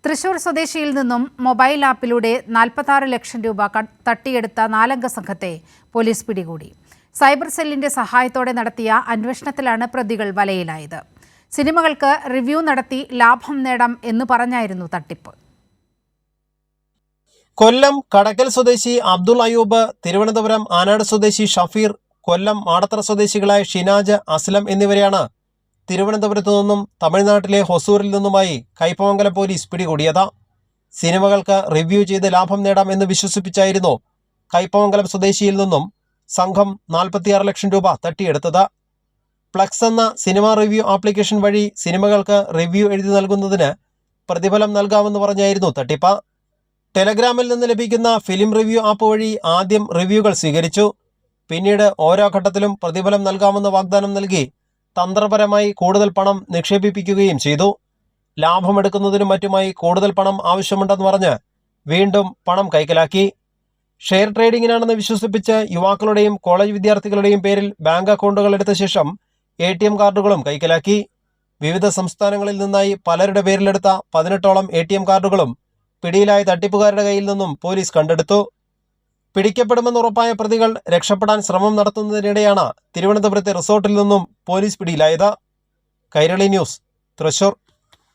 തൃശൂർ സ്വദേശിയിൽ നിന്നും മൊബൈൽ ആപ്പിലൂടെ 46 ലക്ഷം രൂപ തട്ടിയെടുത്ത 4-അംഗ സംഘത്തെ പോലീസ് പിടികൂടി. സൈബർ സെല്ലിന്റെ സഹായത്തോടെ നടത്തിയ അന്വേഷണത്തിലാണ് പ്രതികൾ വലയിലായത്. സിനിമകൾക്ക് റിവ്യൂ നടത്തി ലാഭം നേടാം എന്ന് പറഞ്ഞായിരുന്നു തട്ടിപ്പ്. കൊല്ലം കടക്കൽ സ്വദേശി അബ്ദുൾ അയ്യൂബ്, തിരുവനന്തപുരം ആനാട് സ്വദേശി ഷഫീർ, കൊല്ലം മാടത്തറ സ്വദേശികളായ ഷിനാജ്, അസ്ലം എന്നിവരെയാണ് തിരുവനന്തപുരത്തു നിന്നും തമിഴ്നാട്ടിലെ ഹൊസൂരിൽ നിന്നുമായി കയ്പമംഗലം പോലീസ് പിടികൂടിയത്. സിനിമകൾക്ക് റിവ്യൂ ചെയ്ത് ലാഭം നേടാം എന്ന് വിശ്വസിപ്പിച്ചായിരുന്നു കയ്പമംഗലം സ്വദേശിയിൽ നിന്നും സംഘം 46 ലക്ഷം രൂപ തട്ടിയെടുത്തത്. പ്ലക്സ് എന്ന സിനിമ റിവ്യൂ ആപ്ലിക്കേഷൻ വഴി സിനിമകൾക്ക് റിവ്യൂ എഴുതി നൽകുന്നതിന് പ്രതിഫലം നൽകാമെന്ന് പറഞ്ഞായിരുന്നു തട്ടിപ്പ്. ടെലഗ്രാമിൽ നിന്ന് ലഭിക്കുന്ന ഫിലിം റിവ്യൂ ആപ്പ് വഴി ആദ്യം റിവ്യൂകൾ സ്വീകരിച്ചു. പിന്നീട് ഓരോ ഘട്ടത്തിലും പ്രതിഫലം നൽകാമെന്ന് വാഗ്ദാനം നൽകി തന്ത്രപരമായി കൂടുതൽ പണം നിക്ഷേപിപ്പിക്കുകയും ചെയ്തു. ലാഭമെടുക്കുന്നതിനും മറ്റുമായി കൂടുതൽ പണം ആവശ്യമുണ്ടെന്ന് പറഞ്ഞ് വീണ്ടും പണം കൈക്കലാക്കി. ഷെയർ ട്രേഡിങ്ങിനാണെന്ന് വിശ്വസിപ്പിച്ച് യുവാക്കളുടെയും കോളേജ് വിദ്യാർത്ഥികളുടെയും പേരിൽ ബാങ്ക് അക്കൗണ്ടുകൾ എടുത്ത ശേഷം ATM കാർഡുകളും കൈക്കലാക്കി. വിവിധ സംസ്ഥാനങ്ങളിൽ നിന്നായി പലരുടെ പേരിലെടുത്ത 18ഓളം ATM കാർഡുകളും പിടിയിലായ തട്ടിപ്പുകാരുടെ കയ്യിൽ നിന്നും പോലീസ് കണ്ടെടുത്തു. പിടിക്കപ്പെടുമെന്ന് ഉറപ്പായ പ്രതികൾ രക്ഷപ്പെടാൻ ശ്രമം നടത്തുന്നതിനിടെയാണ് തിരുവനന്തപുരത്തെ റിസോർട്ടിൽ നിന്നും പോലീസ് പിടിയിലായത്. കൈരളി ന്യൂസ്, തൃശൂർ.